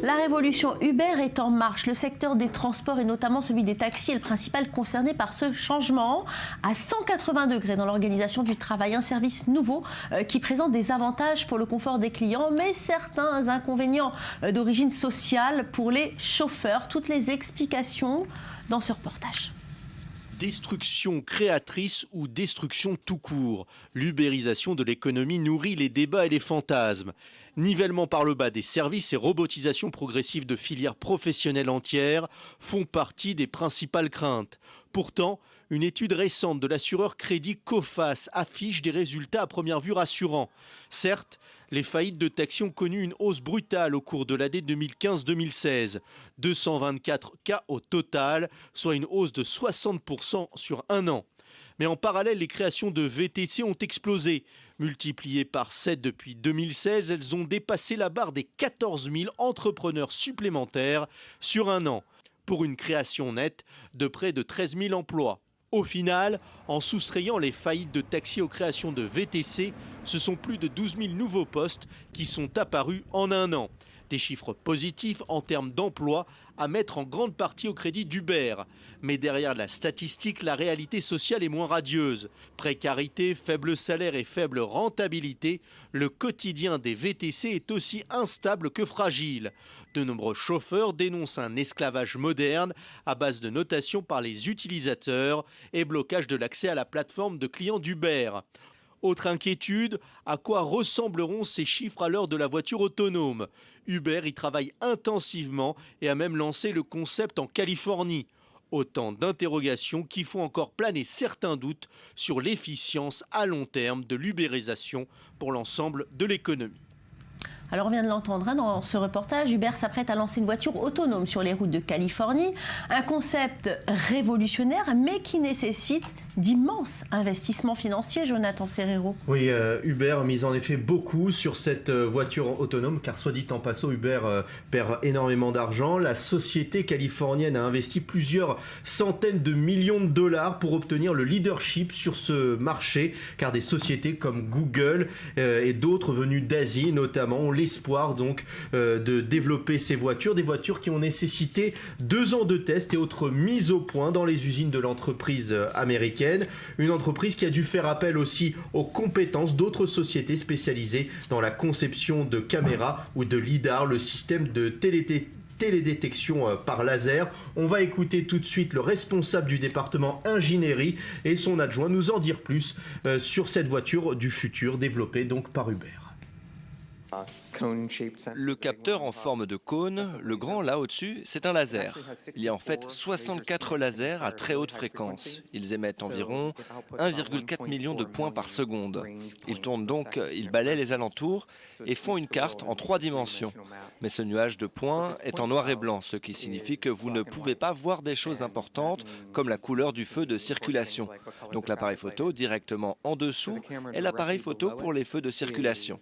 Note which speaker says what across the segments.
Speaker 1: La révolution Uber est en marche. Le secteur des transports et notamment celui des taxis est le principal concerné par ce changement à 180 degrés dans l'organisation du travail. Un service nouveau qui présente des avantages pour le confort des clients, mais certains inconvénients d'origine sociale pour les chauffeurs. Toutes les explications dans ce reportage.
Speaker 2: Destruction créatrice ou destruction tout court. L'ubérisation de l'économie nourrit les débats et les fantasmes. Nivellement par le bas des services et robotisation progressive de filières professionnelles entières font partie des principales craintes. Pourtant, une étude récente de l'assureur Crédit Coface affiche des résultats à première vue rassurants. Certes, les faillites de taxi ont connu une hausse brutale au cours de l'année 2015-2016. 224 cas au total, soit une hausse de 60% sur un an. Mais en parallèle, les créations de VTC ont explosé. Multipliées par 7 depuis 2016, elles ont dépassé la barre des 14 000 entrepreneurs supplémentaires sur un an, pour une création nette de près de 13 000 emplois. Au final, en soustrayant les faillites de taxi aux créations de VTC, ce sont plus de 12 000 nouveaux postes qui sont apparus en un an. Des chiffres positifs en termes d'emploi à mettre en grande partie au crédit d'Uber. Mais derrière la statistique, la réalité sociale est moins radieuse. Précarité, faible salaire et faible rentabilité, le quotidien des VTC est aussi instable que fragile. De nombreux chauffeurs dénoncent un esclavage moderne à base de notation par les utilisateurs et blocage de l'accès à la plateforme de clients d'Uber. Autre inquiétude, à quoi ressembleront ces chiffres à l'heure de la voiture autonome ? Uber y travaille intensivement et a même lancé le concept en Californie. Autant d'interrogations qui font encore planer certains doutes sur l'efficience à long terme de l'ubérisation pour l'ensemble de l'économie.
Speaker 1: Alors on vient de l'entendre dans ce reportage, Uber s'apprête à lancer une voiture autonome sur les routes de Californie. Un concept révolutionnaire mais qui nécessite d'immenses investissements financiers, Jonathan Serrero.
Speaker 3: Oui, Uber mise en effet beaucoup sur cette voiture autonome, car soit dit en passant, Uber perd énormément d'argent. La société californienne a investi plusieurs centaines de millions de dollars pour obtenir le leadership sur ce marché, car des sociétés comme Google et d'autres venues d'Asie notamment ont l'espoir donc de développer ces voitures, des voitures qui ont nécessité 2 ans de tests et autres mises au point dans les usines de l'entreprise américaine. Une entreprise qui a dû faire appel aussi aux compétences d'autres sociétés spécialisées dans la conception de caméras ou de lidar, le système de télédétection par laser. On va écouter tout de suite le responsable du département ingénierie et son adjoint nous en dire plus sur cette voiture du futur développée donc par Uber.
Speaker 4: Le capteur en forme de cône, le grand là au-dessus, c'est un laser. Il y a en fait 64 lasers à très haute fréquence. Ils émettent environ 1,4 million de points par seconde. Ils tournent donc, ils balaient les alentours et font une carte en 3 dimensions. Mais ce nuage de points est en noir et blanc, ce qui signifie que vous ne pouvez pas voir des choses importantes comme la couleur du feu de circulation. Donc l'appareil photo directement en dessous est l'appareil photo pour les feux de circulation.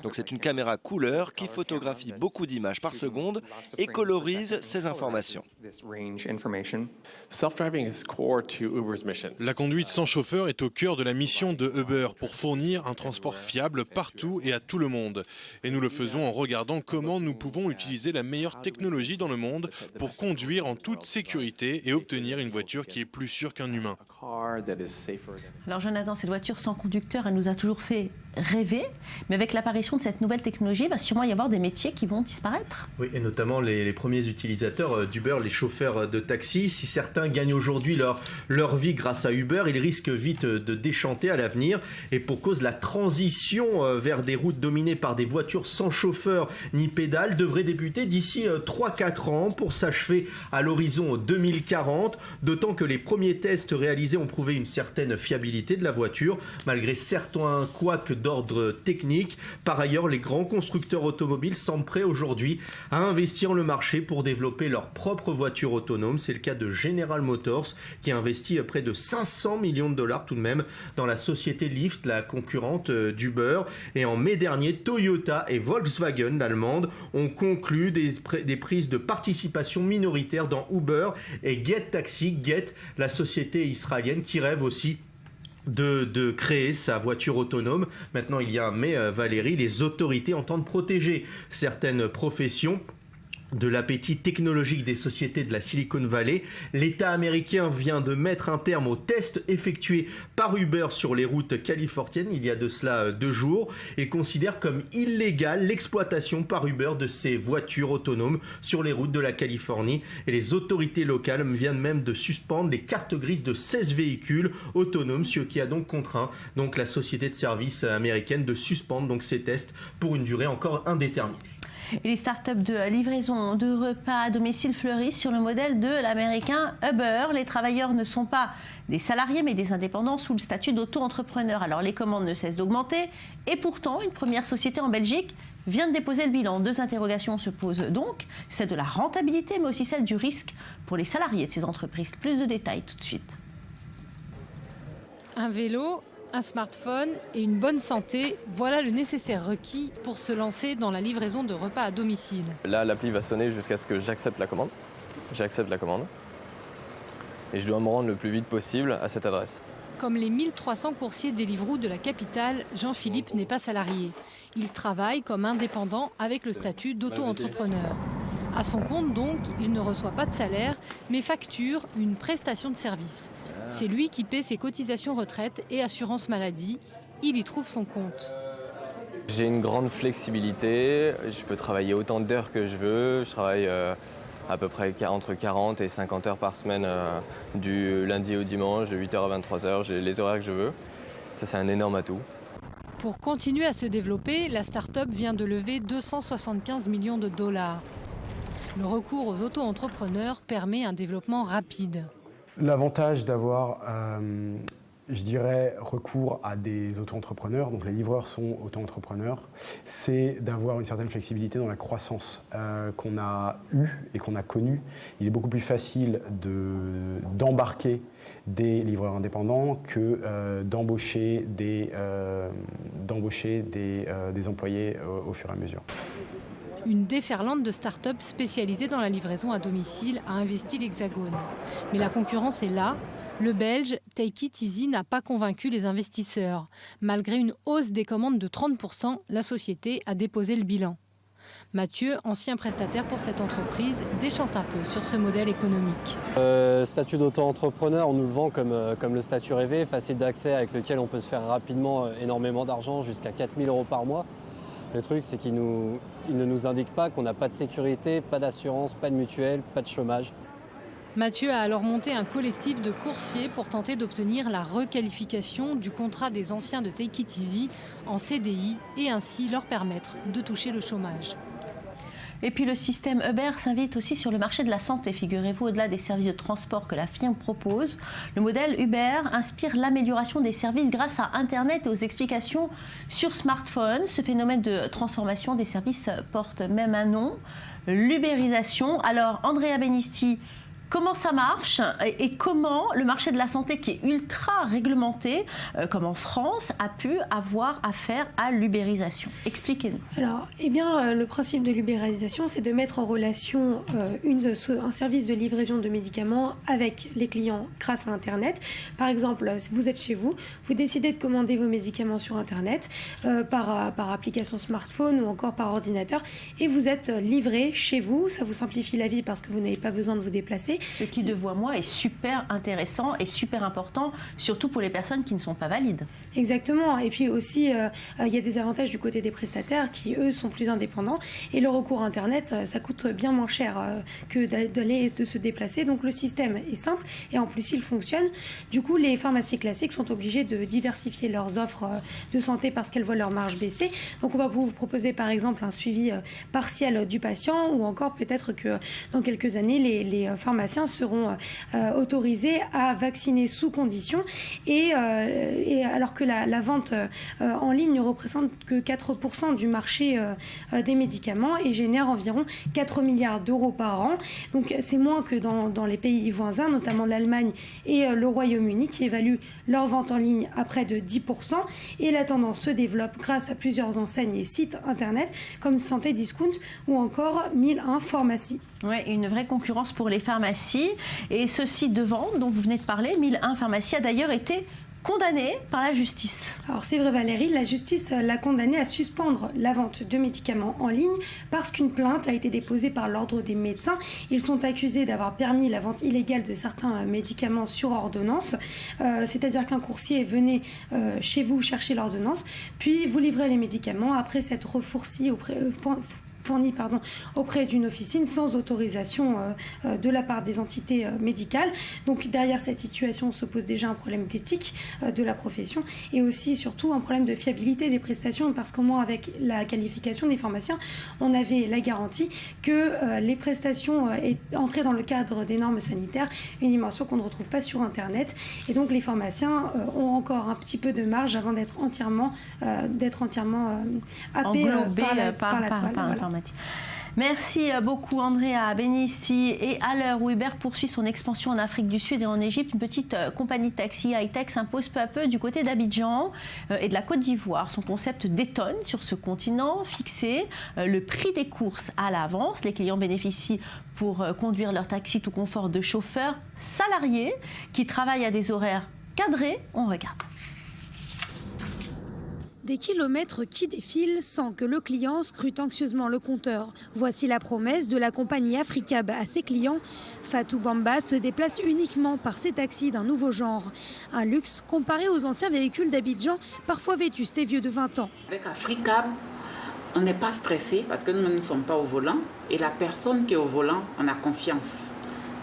Speaker 4: Donc c'est une caméra couleur qui photographie beaucoup d'images par seconde et colorise ces informations.
Speaker 5: La conduite sans chauffeur est au cœur de la mission de Uber pour fournir un transport fiable partout et à tout le monde. Et nous le faisons en regardant comment nous pouvons utiliser la meilleure technologie dans le monde pour conduire en toute sécurité et obtenir une voiture qui est plus sûre qu'un humain.
Speaker 1: Alors Jonathan, cette voiture sans conducteur, elle nous a toujours fait rêver, mais avec l'apparition de cette nouvelle technologie, il va sûrement y avoir des métiers qui vont disparaître.
Speaker 3: Oui, et notamment les premiers utilisateurs d'Uber, les chauffeurs de taxi. Si certains gagnent aujourd'hui leur vie grâce à Uber, ils risquent vite de déchanter à l'avenir. Et pour cause, la transition vers des routes dominées par des voitures sans chauffeur ni pédale devrait débuter d'ici 3-4 ans pour s'achever à l'horizon 2040. D'autant que les premiers tests réalisés ont prouvé une certaine fiabilité de la voiture, malgré certains couacs d'ordre technique. Par ailleurs, les grands constructeurs automobiles semblent prêts aujourd'hui à investir le marché pour développer leur propre voiture autonome. C'est le cas de General Motors qui a investi près de 500 millions de dollars tout de même dans la société Lyft, la concurrente d'Uber. Et en mai dernier, Toyota et Volkswagen, l'allemande, ont conclu des prises de participation minoritaires dans Uber et Get Taxi, Get, la société israélienne qui rêve aussi de créer sa voiture autonome. Maintenant, il y a un mais, Valérie, les autorités entendent protéger certaines professions de l'appétit technologique des sociétés de la Silicon Valley, l'État américain vient de mettre un terme aux tests effectués par Uber sur les routes californiennes il y a de cela 2 jours et considère comme illégale l'exploitation par Uber de ces voitures autonomes sur les routes de la Californie. Et les autorités locales viennent même de suspendre les cartes grises de 16 véhicules autonomes, ce qui a donc contraint la société de services américaine de suspendre ces tests pour une durée encore indéterminée.
Speaker 1: Et les startups de livraison de repas à domicile fleurissent sur le modèle de l'américain Uber. Les travailleurs ne sont pas des salariés mais des indépendants sous le statut d'auto-entrepreneur. Alors les commandes ne cessent d'augmenter et pourtant une première société en Belgique vient de déposer le bilan. 2 interrogations se posent donc, celle de la rentabilité mais aussi celle du risque pour les salariés de ces entreprises. Plus de détails tout de suite.
Speaker 6: Un vélo, un smartphone et une bonne santé, voilà le nécessaire requis pour se lancer dans la livraison de repas à domicile.
Speaker 7: Là, l'appli va sonner jusqu'à ce que j'accepte la commande. J'accepte la commande. Et je dois me rendre le plus vite possible à cette adresse.
Speaker 6: Comme les 1300 coursiers Deliveroo de la capitale, Jean-Philippe n'est pas salarié. Il travaille comme indépendant avec le statut d'auto-entrepreneur. À son compte donc, il ne reçoit pas de salaire, mais facture une prestation de service. C'est lui qui paie ses cotisations retraite et assurance maladie. Il y trouve son compte.
Speaker 7: J'ai une grande flexibilité. Je peux travailler autant d'heures que je veux. Je travaille à peu près entre 40 et 50 heures par semaine, du lundi au dimanche, de 8h à 23h. J'ai les horaires que je veux. Ça, c'est un énorme atout.
Speaker 6: Pour continuer à se développer, la start-up vient de lever 275 millions de dollars. Le recours aux auto-entrepreneurs permet un développement rapide.
Speaker 8: L'avantage d'avoir, recours à des auto-entrepreneurs, donc les livreurs sont auto-entrepreneurs, c'est d'avoir une certaine flexibilité dans la croissance qu'on a eue et qu'on a connue. Il est beaucoup plus facile d'embarquer des livreurs indépendants que d'embaucher des employés au fur et à mesure.
Speaker 6: Une déferlante de start-up spécialisée dans la livraison à domicile a investi l'Hexagone. Mais la concurrence est là. Le Belge Take It Easy n'a pas convaincu les investisseurs. Malgré une hausse des commandes de 30%, la société a déposé le bilan. Mathieu, ancien prestataire pour cette entreprise, déchante un peu sur ce modèle économique.
Speaker 9: Statut d'auto-entrepreneur, on nous le vend comme le statut rêvé, facile d'accès avec lequel on peut se faire rapidement énormément d'argent, jusqu'à 4 000 € par mois. Le truc, c'est qu'il ne nous indique pas qu'on n'a pas de sécurité, pas d'assurance, pas de mutuelle, pas de chômage.
Speaker 6: Mathieu a alors monté un collectif de coursiers pour tenter d'obtenir la requalification du contrat des anciens de Take It Easy en CDI et ainsi leur permettre de toucher le chômage.
Speaker 1: Et puis le système Uber s'invite aussi sur le marché de la santé. Figurez-vous, au-delà des services de transport que la firme propose, le modèle Uber inspire l'amélioration des services grâce à Internet et aux explications sur smartphone. Ce phénomène de transformation des services porte même un nom, l'ubérisation. Alors Andrea Benisti, comment ça marche et comment le marché de la santé, qui est ultra réglementé, comme en France, a pu avoir affaire à l'ubérisation? Expliquez-nous.
Speaker 10: Alors, le principe de l'ubérisation, c'est de mettre en relation un service de livraison de médicaments avec les clients grâce à Internet. Par exemple, si vous êtes chez vous, vous décidez de commander vos médicaments sur Internet par application smartphone ou encore par ordinateur et vous êtes livré chez vous. Ça vous simplifie la vie parce que vous n'avez pas besoin de vous déplacer.
Speaker 1: Ce qui, de voix moi, est super intéressant et super important, surtout pour les personnes qui ne sont pas valides.
Speaker 10: Exactement. Et puis aussi, il y a des avantages du côté des prestataires qui, eux, sont plus indépendants. Et le recours à Internet, ça coûte bien moins cher que de se déplacer. Donc le système est simple et en plus, il fonctionne. Du coup, les pharmacies classiques sont obligées de diversifier leurs offres de santé parce qu'elles voient leur marge baisser. Donc on va vous proposer, par exemple, un suivi partiel du patient ou encore peut-être que dans quelques années, les pharmaciens seront autorisés à vacciner sous condition et alors que la vente en ligne ne représente que 4% du marché des médicaments et génère environ 4 milliards d'euros par an. Donc c'est moins que dans les pays voisins, notamment l'Allemagne et le Royaume-Uni qui évaluent leur vente en ligne à près de 10%. Et la tendance se développe grâce à plusieurs enseignes et sites internet comme Santé Discount ou encore 1001 Pharmacie.
Speaker 1: Oui, une vraie concurrence pour les pharmacies. Et ce site de vente dont vous venez de parler, 1001 Pharmacie, a d'ailleurs été condamné par la justice.
Speaker 10: Alors c'est vrai Valérie, la justice l'a condamné à suspendre la vente de médicaments en ligne parce qu'une plainte a été déposée par l'ordre des médecins. Ils sont accusés d'avoir permis la vente illégale de certains médicaments sur ordonnance, c'est-à-dire qu'un coursier venait chez vous chercher l'ordonnance, puis vous livrez les médicaments après s'être fourni auprès d'une officine sans autorisation de la part des entités médicales. Donc derrière cette situation se pose déjà un problème d'éthique de la profession et aussi surtout un problème de fiabilité des prestations parce qu'au moins avec la qualification des pharmaciens, on avait la garantie que les prestations entraient dans le cadre des normes sanitaires, une dimension qu'on ne retrouve pas sur Internet. Et donc les pharmaciens ont encore un petit peu de marge avant d'être entièrement happés par la toile.
Speaker 1: Merci beaucoup Andrea Benisti. Et à l'heure où Uber poursuit son expansion en Afrique du Sud et en Égypte, une petite compagnie de taxi high-tech s'impose peu à peu du côté d'Abidjan et de la Côte d'Ivoire. Son concept détonne sur ce continent, fixé le prix des courses à l'avance. Les clients bénéficient pour conduire leur taxi tout confort de chauffeurs salariés qui travaillent à des horaires cadrés. On regarde.
Speaker 10: Des kilomètres qui défilent sans que le client scrute anxieusement le compteur. Voici la promesse de la compagnie Africab à ses clients. Fatou Bamba se déplace uniquement par ses taxis d'un nouveau genre. Un luxe comparé aux anciens véhicules d'Abidjan, parfois vétustes et vieux de 20 ans.
Speaker 11: Avec Africab, on n'est pas stressé parce que nous ne sommes pas au volant. Et la personne qui est au volant, on a confiance.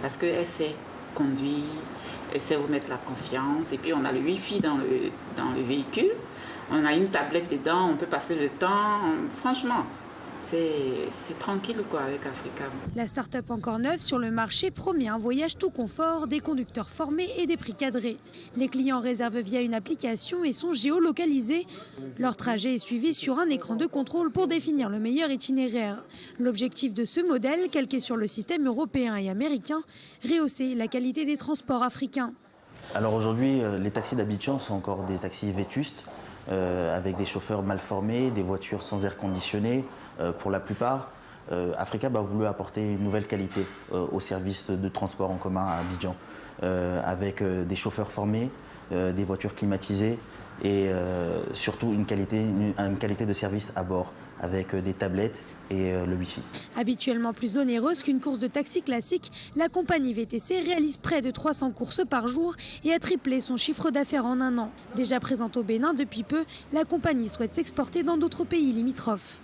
Speaker 11: Parce qu'elle sait conduire, elle sait vous mettre la confiance. Et puis on a le Wi-Fi dans le véhicule. On a une tablette dedans, on peut passer le temps. Franchement, c'est tranquille quoi avec Africab.
Speaker 10: La start-up encore neuve sur le marché promet un voyage tout confort, des conducteurs formés et des prix cadrés. Les clients réservent via une application et sont géolocalisés. Leur trajet est suivi sur un écran de contrôle pour définir le meilleur itinéraire. L'objectif de ce modèle, calqué sur le système européen et américain, rehausser la qualité des transports africains.
Speaker 12: Alors aujourd'hui, les taxis d'Abidjan sont encore des taxis vétustes. Avec des chauffeurs mal formés, des voitures sans air conditionné pour la plupart. Africab a voulu apporter une nouvelle qualité au service de transport en commun à Abidjan, avec des chauffeurs formés, des voitures climatisées et surtout une qualité de service à bord, avec des tablettes et le Wi-Fi.
Speaker 10: Habituellement plus onéreuse qu'une course de taxi classique, la compagnie VTC réalise près de 300 courses par jour et a triplé son chiffre d'affaires en un an. Déjà présente au Bénin depuis peu, la compagnie souhaite s'exporter dans d'autres pays limitrophes.